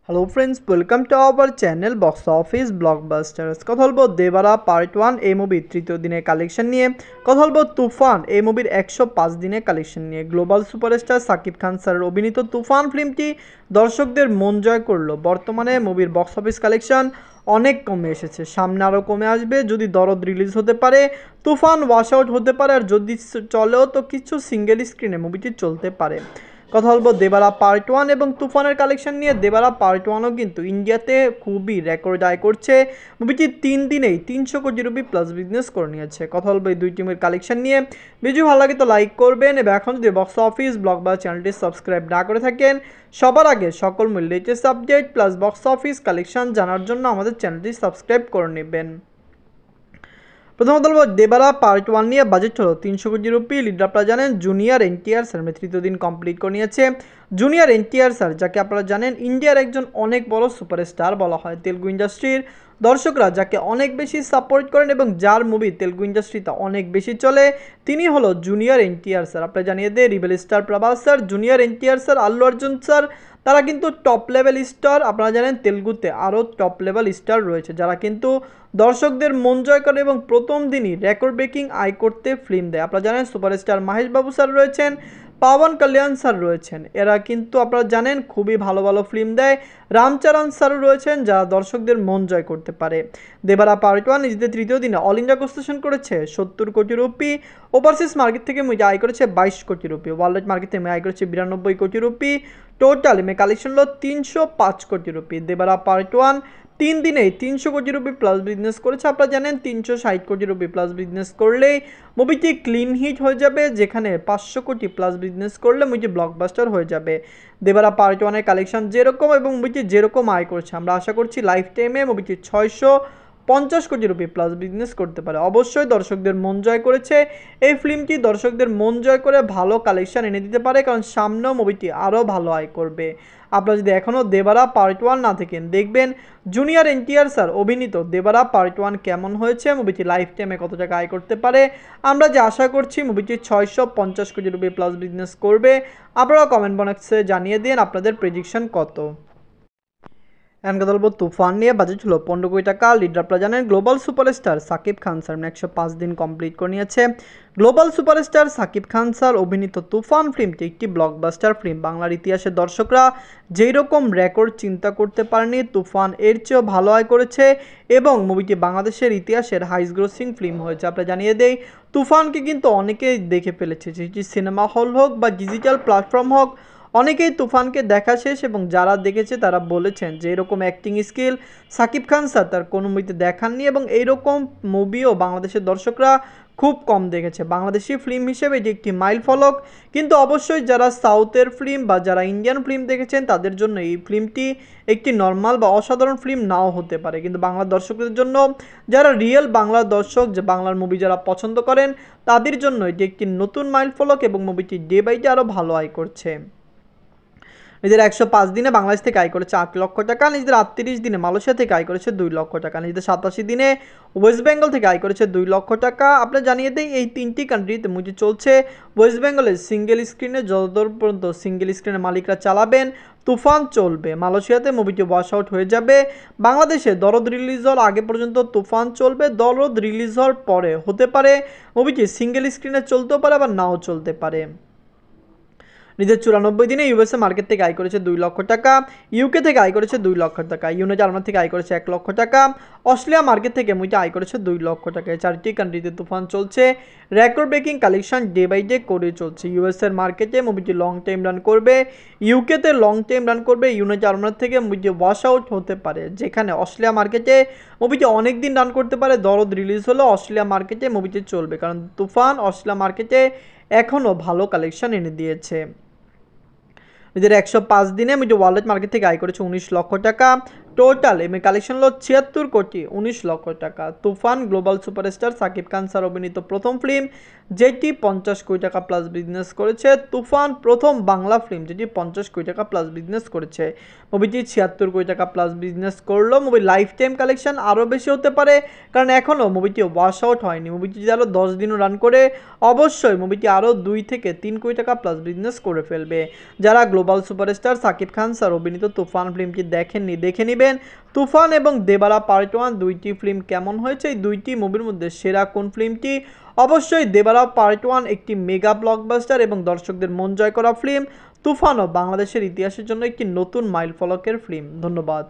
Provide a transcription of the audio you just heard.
Hello friends, welcome to our channel box office blockbusters. কথা বলবো দেবারা part 1 এই মুভির তৃতীয় দিনের কালেকশন নিয়ে। কথা বলবো তুফান এই মুভির 105 দিনের কালেকশন নিয়ে। গ্লোবাল সুপারস্টার সাকিব খান স্যারের অভিনীত তুফান ফিল্মটি দর্শকদের মন জয় করলো। বর্তমানে মুভির বক্স অফিস কালেকশন অনেক কমে এসেছে, সামনে আরও কমে আসবে। যদি দরদ রিলিজ হতে পারে, তুফান ওয়াশ আউট হতে পারে, আর যদি চলেও তো কিছু সিঙ্গেল স্ক্রিনে মুভিটি চলতে পারে। কথা বলবো দেবারা পার্ট 1 এবং তুফানের কালেকশন নিয়ে। দেবারা পার্ট 1ও কিন্তু ইন্ডিয়াতে খুবই রেকর্ড আয় করছে। মুভিটি 3 দিনেই 300 কোটি রুপি প্লাস বিজনেস করে নিয়েছে। কথা বলবো এই দুই টিমের কালেকশন নিয়ে। ভিডিও ভালো লাগে তো লাইক করবেন, এবং এখন যদি বক্স অফিস ব্লকবাস্টার চ্যানেলটি সাবস্ক্রাইব না করে থাকেন, সবার আগে সকল latest update plus box office collection জানার জন্য আমাদের চ্যানেলটি সাবস্ক্রাইব করে নেবেন। প্রথমত বলবো দেবারা পার্ট 1 নিয়ে বাজেট হলো 300 কোটি রুপি। লিড আপনারা জানেন জুনিয়র এনটিআর স্যার তৃতীয় দিন কমপ্লিট করে নিয়েছে। জুনিয়র এনটিআর স্যার, যাকে আপনারা জানেন ইন্ডিয়ার একজন অনেক বড় সুপারস্টার বলা হয় তেলুগু ইন্ডাস্ট্রির। দর্শকরা যাকে অনেক বেশি সাপোর্ট করেন এবং যার মুভি তেলুগু ইন্ডাস্ট্রিতে অনেক বেশি চলে, তিনি হলো জুনিয়র এনটিআর স্যার। আপনারা জানিয়ে দেয় rebel star Prabhas sir, junior NTR sir, Allu Arjun sir, তারা কিন্তু টপ লেভেল স্টার। আপনারা জানেন তেলুগুতে আরও টপ লেভেল স্টার রয়েছে যারা কিন্তু দর্শকদের মন জয় করে এবং প্রথম দিনই রেকর্ড ব্রেকিং আয় করতে ফিল্ম দেয়। আপনারা জানেন সুপারস্টার মাহেশ বাবু স্যার রয়েছেন, পাবন কল্যাণ স্যার রয়েছেন, এরা কিন্তু আপনারা জানেন খুবই ভালো ভালো ফিল্ম দেয়। রামচরণ স্যার রয়েছেন যারা দর্শকদের মন জয় করতে পারে। দেবারা পার্ট 1 নিজেদের তৃতীয় দিনে অল ইন্ডিয়া কনস্ট্রাকশন করেছে 70 কোটি রুপি। ওভারসিজ মার্কেট থেকে মুভি আয় করেছে 22 কোটি রুপি। ওয়ার্ল্ড মার্কেট থেকে আয় করেছে 92 কোটি রুপি। টোটাল মে কালেকশন হলো 305 কোটি রুপি। দেবারা পার্ট 1 3 দিনেই 300 কোটি রুপি প্লাস বিজনেস করেছে। আপনারা জানেন 360 কোটি রুপি প্লাস বিজনেস করলেই মুভিটি ক্লিন হিট হয়ে যাবে, যেখানে 500 কোটি প্লাস বিজনেস করলে মুভিটি ব্লকবাস্টার হয়ে যাবে। দেবারা পার্ট 1 এর কালেকশন যেরকম এবং মুভিটি যেরকম আয় করছে, আমরা আশা করছি লাইফ টাইমে মুভিটি 650 কোটি রুপি প্লাস বিজনেস করতে পারে। অবশ্যই দর্শকদের মন জয় করেছে এই ফিল্মটি, দর্শকদের মন জয় করে ভালো কালেকশন এনে দিতে পারে, কারণ সামনেও মুভিটি আরও ভালো আয় করবে। আপনারা যদি এখনও দেবারা পার্ট 1 না দেখেন, দেখবেন জুনিয়র এনটিআর স্যার অভিনীত দেবারা পার্ট 1 কেমন হয়েছে, মুভিটি লাইফ টাইমে কত টাকা আয় করতে পারে। আমরা যে আশা করছি মুভিটি 650 কোটি রুপি প্লাস বিজনেস করবে। আপনারা কমেন্ট বক্সে জানিয়ে দিন আপনাদের প্রেডিকশন কত। এখন কথা বলবো তুফান নিয়ে। বাজেট হলো 15 কোটি টাকা। লিডার আপনারা জানেন global superstar Shakib Khan sir 105 দিন কমপ্লিট করে নিয়েছে। Global superstar Shakib Khan sir অভিনীত তুফান ফিল্মটি একটি ব্লকবাস্টার ফিল্ম। বাংলার ইতিহাসে দর্শকরা যেই রকম রেকর্ড চিন্তা করতে পারেনি, তুফান এর চেয়েও ভালো আয় করেছে এবং মুভিটি বাংলাদেশের ইতিহাসের হাইস্ট গ্রোসিং ফিল্ম হয়েছে। আপনারা জানিয়ে দেই তুফানকে কিন্তু অনেকেই দেখে ফেলেছে, যেটি সিনেমা হল হোক বা ডিজিটাল প্ল্যাটফর্ম হোক, অনেকেই তুফানকে দেখা শেষ এবং যারা দেখেছে তারা বলেছেন যে এরকম acting skill Shakib Khan sir তার কোনো মুভিতে দেখাননি এবং এইরকম মুভিও বাংলাদেশের দর্শকরা খুব কম দেখেছে। বাংলাদেশি ফিল্ম হিসেবে এটি একটি মাইল ফলক, কিন্তু অবশ্যই যারা সাউথের ফিল্ম বা যারা ইন্ডিয়ান ফিল্ম দেখেছেন তাদের জন্য এই ফিল্মটি একটি নর্মাল বা অসাধারণ ফিল্ম নাও হতে পারে, কিন্তু বাংলার দর্শকদের জন্য, যারা রিয়েল বাংলার দর্শক, যে বাংলার মুভি যারা পছন্দ করেন, তাদের জন্য এটি একটি নতুন মাইল ফলক এবং মুভিটি ডে বাই ডে আরও ভালো আয় করছে। নিজের 105 দিনে বাংলাদেশ থেকে আয় করেছে 8 লক্ষ টাকা। নিজেদের 38 দিনে মালয়েশিয়া থেকে আয় করেছে 2 লক্ষ টাকা। নিজেদের 87 দিনে ওয়েস্ট বেঙ্গল থেকে আয় করেছে 2 লক্ষ টাকা। আপনারা জানিয়ে দেই এই তিনটি কান্ট্রিতে মুভি চলছে। ওয়েস্ট বেঙ্গলের সিঙ্গেল স্ক্রিনে যতদূর পর্যন্ত সিঙ্গেল স্ক্রিনের মালিকরা চালাবেন তুফান চলবে। মালয়েশিয়াতে মুভিটি ওয়াশ আউট হয়ে যাবে। বাংলাদেশে দরদ রিলিজ হওয়ার আগে পর্যন্ত তুফান চলবে। দরদ রিলিজ হওয়ার পরে হতে পারে মুভিটি সিঙ্গেল স্ক্রিনে চলতেও পারে আবার নাও চলতে পারে। নিজের 94 দিনে ইউএসএ মার্কেট থেকে আয় করেছে 2 লক্ষ টাকা। ইউকে থেকে আয় করেছে 2 লক্ষ টাকা। জার্মানি থেকে আয় করেছে 1 লক্ষ টাকা। অস্ট্রেলিয়া মার্কেট থেকে মুভিটি আয় করেছে 2 লক্ষ টাকা। এই চারটি কান্ট্রিতে তুফান চলছে। Record breaking collection day by day করে চলছে। ইউএসএর মার্কেটে মুভিটি লং টাইম রান করবে, ইউকেতে লং টাইম রান করবে, জার্মানি থেকে মুভিটি ওয়াশ আউট হতে পারে, যেখানে অস্ট্রেলিয়া মার্কেটে মুভিটি অনেক দিন রান করতে পারে। দরদ রিলিজ হলো অস্ট্রেলিয়া মার্কেটে মুভিটি চলবে, কারণ তুফান অস্ট্রেলিয়া মার্কেটে এখনও ভালো কালেকশন এনে দিয়েছে। নিজের 105 দিনে মুভিটি ওয়ার্ল্ড মার্কেট থেকে আয় করেছে 19 লক্ষ টাকা। টোটাল এমএ কালেকশন হলো ৭৬,১৯,০০,০০০ টাকা। তুফান global superstar Shakib Khan sir অভিনীত প্রথম ফিল্ম, যেটি ৫০ কোটি টাকা প্লাস বিজনেস করেছে। তুফান প্রথম বাংলা ফিল্ম যেটি ৫০ কোটি টাকা প্লাস বিজনেস করেছে। মুভিটি ৭৬ কোটি টাকা প্লাস বিজনেস করলো। মুভির লাইফ টাইম কালেকশন আরও বেশি হতে পারে, কারণ এখনও মুভিটি ওয়াশ আউট হয়নি। মুভিটি যদি আরও ১০ দিনও রান করে, অবশ্যই মুভিটি আরও ২ থেকে ৩ কোটি টাকা প্লাস বিজনেস করে ফেলবে। যারা global superstar Shakib Khan sir অভিনীত তুফান ফিল্মটি দেখেননি, দেখে নেবেন। তুফান এবং দেবারা পার্ট 1 দুইটি ফিল্ম কেমন হয়েছে, এই দুইটি মুভির মধ্যে সেরা কোন ফিল্মটি? অবশ্যই দেবারা পার্ট 1 একটি মেগা ব্লকবাস্টার এবং দর্শকদের মন জয় করা ফিল্ম। তুফানও বাংলাদেশের ইতিহাসের জন্য একটি নতুন মাইলফলকের ফিল্ম। ধন্যবাদ।